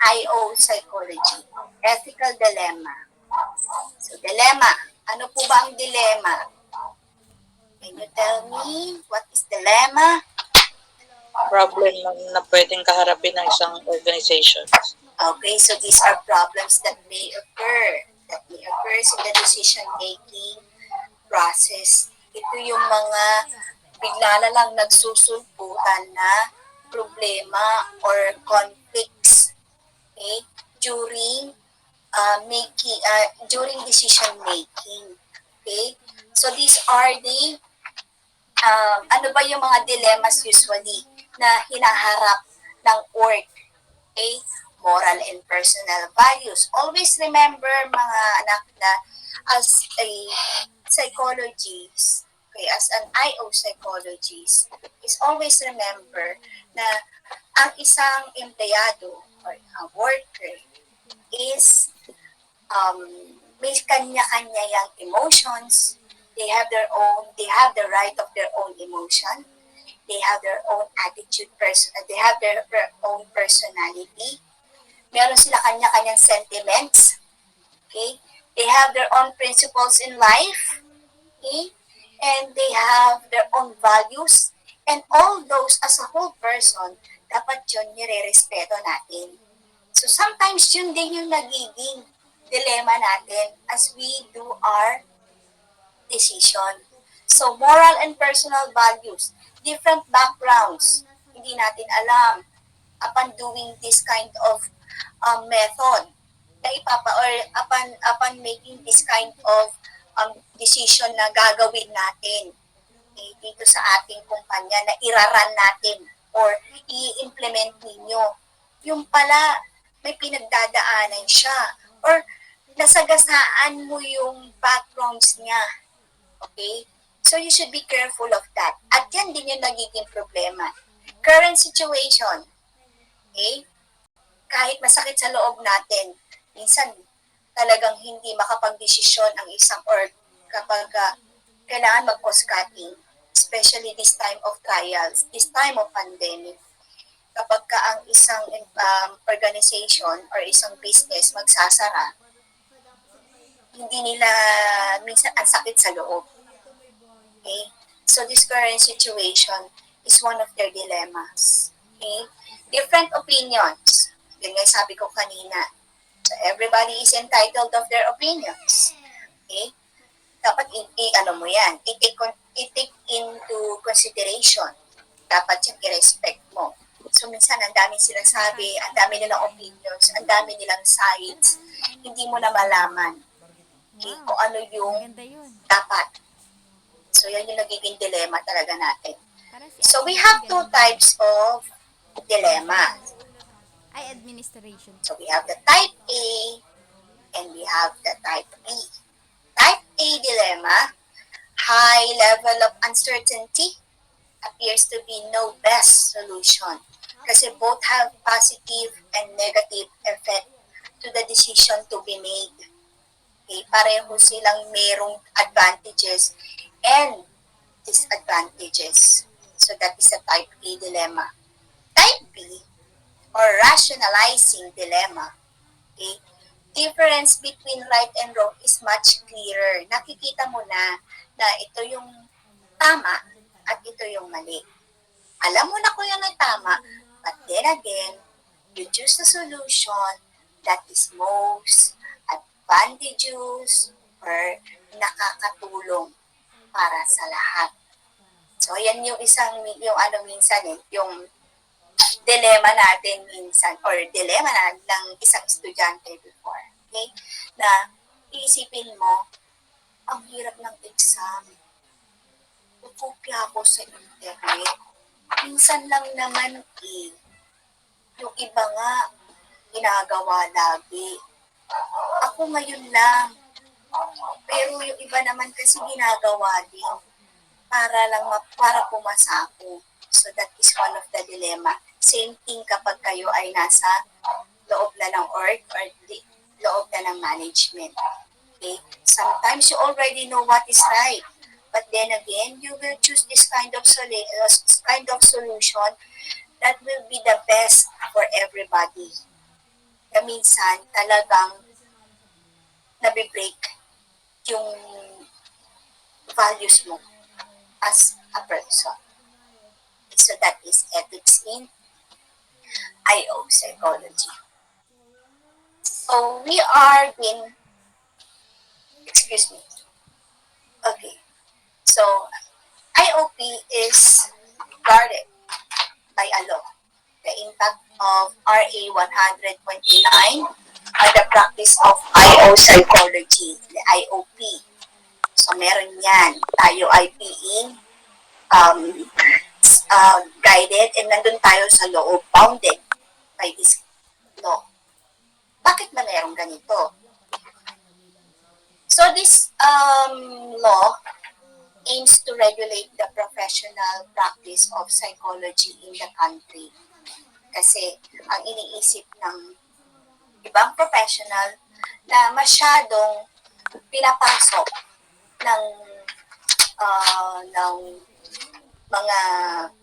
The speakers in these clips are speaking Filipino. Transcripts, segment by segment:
IO psychology, ethical dilemma. So, dilemma. Ano po ba ang dilemma? Can you tell me what is dilemma? Problem na pwedeng kaharapin ng isang organization. Okay, so these are problems that may occur. That may occur in the decision-making process. Ito yung mga bigla na lang nagsusulputan na problema or conflicts, okay, during decision making. Okay, so these are the ano ba yung mga dilemmas usually na hinaharap ng org. Okay, moral and personal values. Always remember, mga anak, na as a psychologist, okay, as an IO psychologist, is always remember na ang isang empleyado or a worker is may kanya-kanya yung emotions. They have the right of their own emotion. They have their own attitude, they have their own personality. Meron sila kanya-kanyang sentiments. Okay? They have their own principles in life. Okay? And they have their own values. And all those, as a whole person, dapat yun nire-respeto natin. So sometimes yun din yung nagiging dilemma natin as we do our decision. So moral and personal values, different backgrounds, hindi natin alam upon doing this kind of method na or upon making this kind of decision na gagawin natin dito sa ating kumpanya na iraran natin or i-implement ninyo. Yung pala, may pinagdadaanan siya or nasagasaan mo yung backgrounds niya. Okay? So you should be careful of that. At yan din yung nagiging problema. Current situation, okay? Kahit masakit sa loob natin, minsan talagang hindi makapag-desisyon ang isang org kapag kailangan mag-cost cutting, especially this time of trials, this time of pandemic. Kapag ka ang isang organization or isang business magsasara, hindi nila minsan ang sakit sa loob. Okay? So this current situation is one of their dilemmas. Okay? Different opinions. Yun nga sabi ko kanina. So everybody is entitled of their opinions. Okay? Dapat ano mo yan, i-take into consideration. Dapat yung i-respect mo. So minsan ang dami silang sabi, ang dami nilang opinions, ang dami nilang sides, hindi mo na malaman kung ano yung dapat. So yan yung nagiging dilemma talaga natin. So we have two types of dilemma. Administration. So we have the type A and we have the type B. Type A dilemma, high level of uncertainty, appears to be no best solution kasi both have positive and negative effect to the decision to be made. Okay, pareho silang merong advantages and disadvantages. So that is a type A dilemma. Type B, or rationalizing dilemma, okay, difference between right and wrong is much clearer. Nakikita mo na ito yung tama at ito yung mali. Alam mo na kung yung tama, but then again, you choose the solution that is most advantageous or nakakatulong para sa lahat. So, yan yung minsan yung dilemma natin minsan, or dilemma ng isang estudyante before. Okay? Na iisipin mo, ang hirap ng exam. Pupupya ako sa internet. Minsan lang naman yung iba nga, ginagawa lagi. Ako ngayon lang. Pero yung iba naman kasi ginagawa din para pumasa ako. So that is one of the dilemma. Same thing kapag kayo ay nasa loob na ng org or loob na ng management. Okay? Sometimes you already know what is right. But then again, you will choose this kind of solution that will be the best for everybody. na minsan talagang nabibreak yung values mo as a person. So that is ethics in IO psychology. So we are in, excuse me, okay. So IOP is guarded by a law. The impact of RA 129 are the practice of IO psychology, the IOP. So meron yan. Tayo ay being guided and nandun tayo sa loob, bounded by this law. Bakit ba merong ganito? So this law aims to regulate the professional practice of psychology in the country. Kasi ang iniisip ng ibang professional na masyadong pinapasok ng mga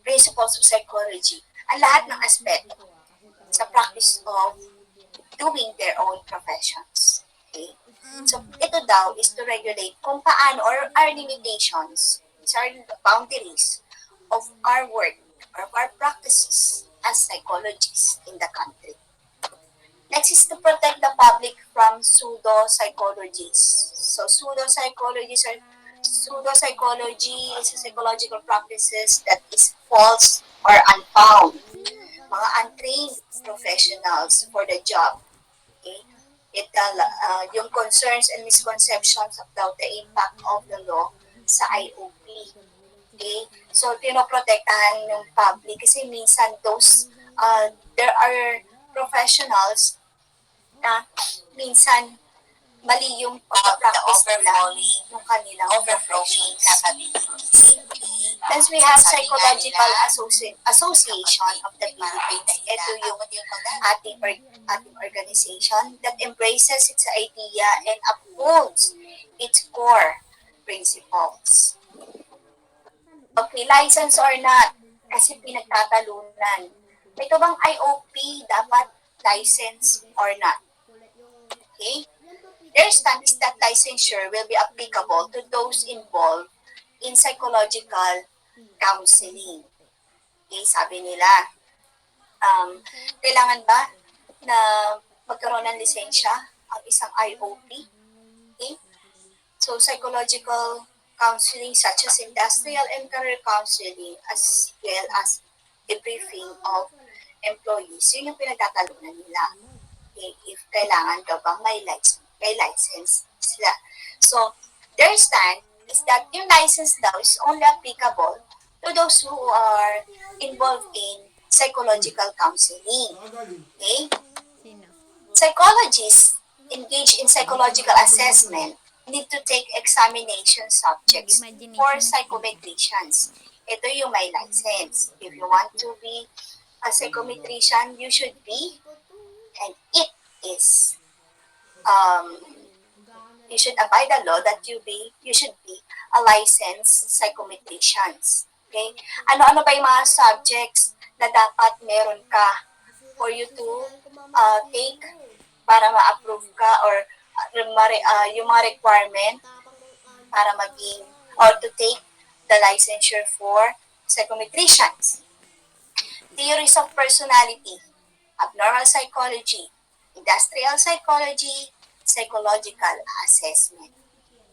principles of psychology ang lahat ng aspeto sa practice of doing their own professions. Okay? So, ito daw is to regulate kung paano or our limitations, our boundaries of our work or of our practices as psychologists in the country. Next is to protect the public from pseudo-psychologies. So, pseudo-psychology is a psychological practices that is false or unfound. Mga untrained professionals for the job. Okay? Yung concerns and misconceptions about the impact of the law sa IOP. Okay? So, pinoprotektahan ng public kasi minsan there are professionals na minsan mali yung pag-practice nila ng kanilang overflowing capabilities. Then we have Psychological Association of the Philippines. Ito yung ating organization that embraces its idea and upholds its core principles. Okay, license or not, kasi pinagtatalunan. Ito bang IOP dapat license or not? Okay? Their stand is that licensure will be applicable to those involved in psychological counseling. Okay, sabi nila, kailangan ba na magkaroon ng lisensya ang isang IOP? Okay? So, psychological counseling such as industrial and career counseling as well as debriefing of employees, yun yung pinagtatalunan nila. Okay? If kailangan daw bang may license sila. So, their stand is that yung license daw is only applicable to those who are involved in psychological counseling. Okay? Psychologists engaged in psychological assessment need to take examination subjects for psychometricians. Ito yung may license. If you want to be a psychometrician, you should be, and it is you should abide the law that you should be a licensed psychometricians. Okay? Ano-ano ba yung mga subjects na dapat meron ka for you to take para ma-approve ka or yung mga requirement para maging or to take the licensure for psychometricians. Theories of personality, abnormal psychology, industrial psychology, psychological assessment.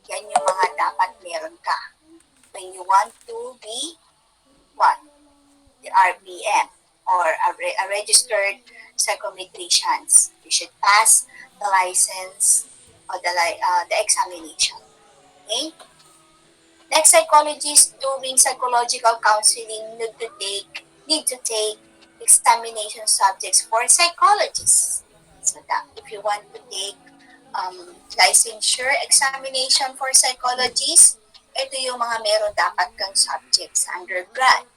Yan yung mga dapat meron ka when you want to be the RPM or a registered psychometricians. You should pass the license or the examination. Okay? Next, psychologists doing psychological counseling need to take examination subjects for psychologists. So that if you want to take licensure examination for psychologists, ito yung mga meron dapat kang subjects sa undergrad.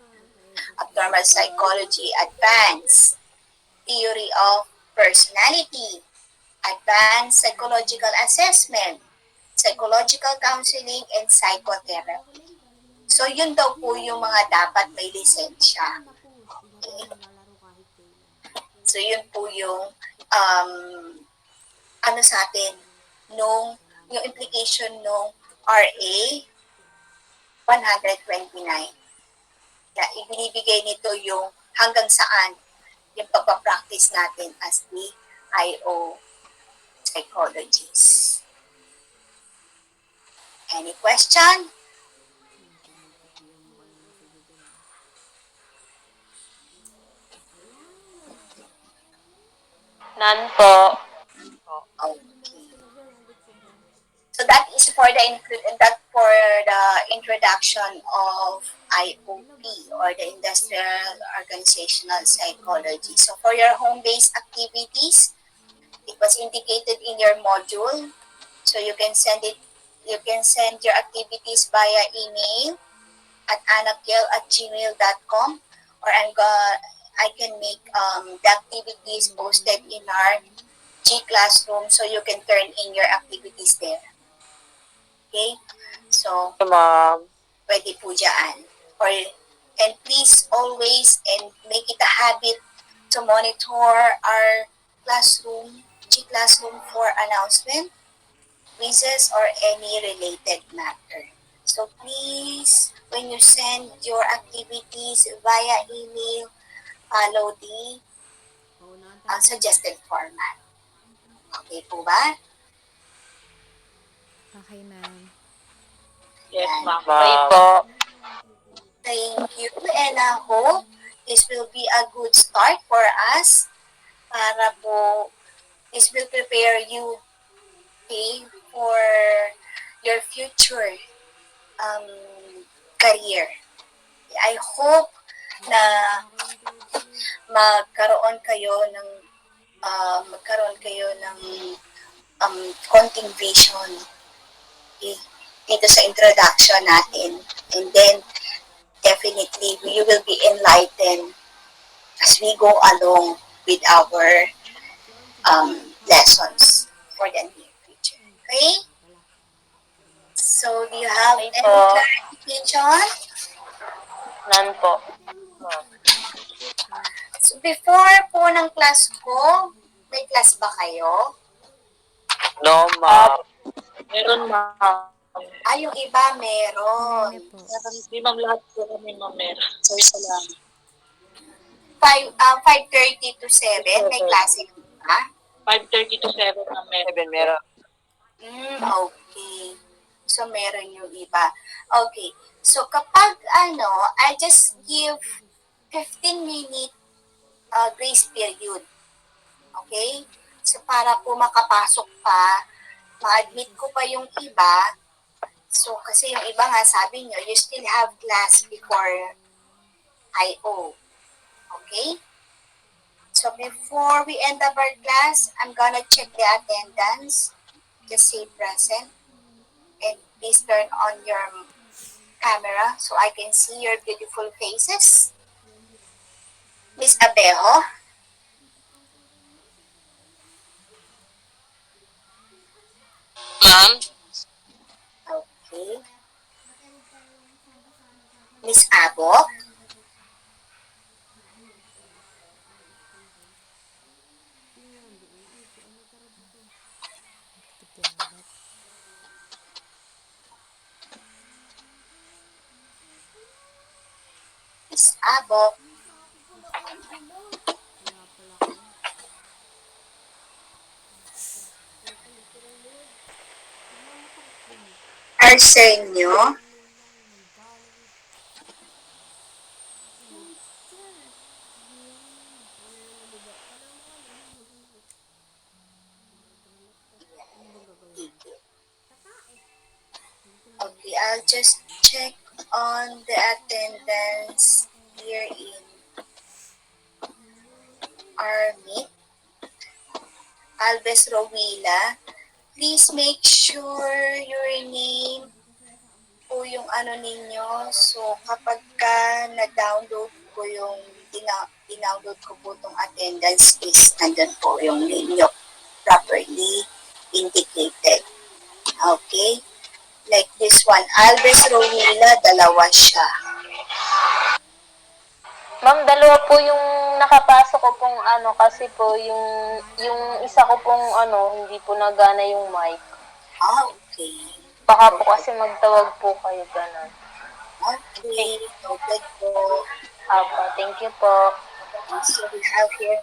Abnormal psychology advanced, theory of personality, advanced psychological assessment, psychological counseling, and psychotherapy. So, yun daw po yung mga dapat may lisensya. Okay? So, yun po yung um, ano sa atin, yung implication nung RA 129. Kaya ibinibigay nito yung hanggang saan yung pagpapractice natin as the IO psychologists. Any question? None po. Okay. So that is for the introduction of IOP, or the Industrial Organizational Psychology. So for your home-based activities, it was indicated in your module. So you can send your activities via email at anakil@gmail.com, or I can make the activities posted in our G Classroom, so you can turn in your activities there. Okay? So, Ma'am. pwede po dyan. And please always and make it a habit to monitor our classroom, G Classroom, for announcement, quizzes, or any related matter. So please, when you send your activities via email, follow the suggested format. Okay po ba? Okay, ma'am. Yes, Yan. ma'am. Okay po. Thank you, and I hope this will be a good start for us para po this will prepare you, okay, for your future um, career. I hope na magkaroon kayo ng konting vision, okay, dito sa introduction natin, and then definitely you will be enlightened as we go along with our lessons for the near future. Okay? So, do you have Okay any po. clarification? None po. So, before po ng class ko, may class ba kayo? No, ma'am. Meron, ma'am. Yung iba meron. Marami po. Di ma'am, lahat po kami, ma'am, meron. So, isa lang. 5:30 to 7, may klase ka? 5:30 to 7, ma'am, meron. Meron. Okay. So, meron yung iba. Okay. So, kapag I just give 15-minute grace period. Okay? So, para po makapasok pa, ma-admit ko pa yung iba. So, kasi yung iba nga, sabi nyo, you still have class before IO. Okay? So, before we end up our class, I'm gonna check the attendance. Just say present. And please turn on your camera so I can see your beautiful faces. Miss Abejo? Ma'am? Okay. Miss Abo? Miss Abo? Arsenio? Okay, I'll just check on the attendance here in our meet. Alves Rowila, please make sure your name po yung ninyo. So, kapag ka na-download ko yung dinownload ko po itong attendance is nandun po yung name nyo properly indicated. Okay? Like this one, Alves Rowila, 2 siya. Ma'am, dalawa po yung nakapasok ko pong ano, kasi po yung isa ko pong ano, hindi po nagana yung mic. Okay. Baka po kasi magtawag po kayo ganun. Okay, noted po. Apo, thank you po. So we have here,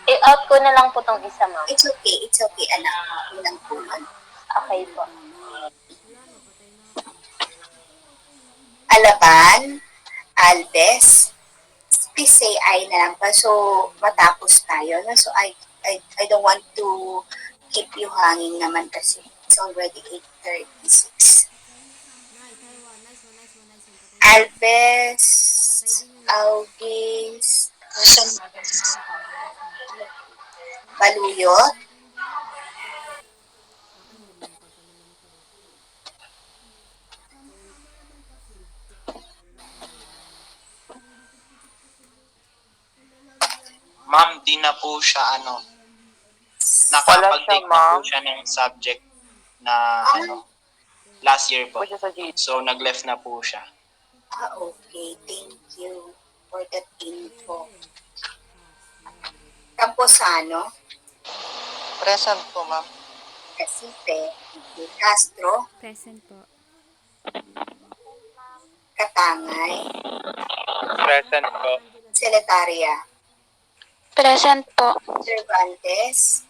I-out ko na lang po tong isa, ma'am. it's okay, anak. Okay lang po yun. Okay po. Alaban, Alves, please say I na lang pa. So, matapos tayo. No? So, I don't want to keep you hanging naman kasi it's already 8:36. Alves, Augis, Baluyot, Ma'am, di na po siya Wala nakapag-take siya, na po ma'am. siya ng subject na last year po. siya sa GC. So, nag-left na po siya. Okay. Thank you for that info. Camposano, Present po, ma'am. Casipe, Castro, Present po. Katangay, Present po. Secretaria, Present po. Cervantes,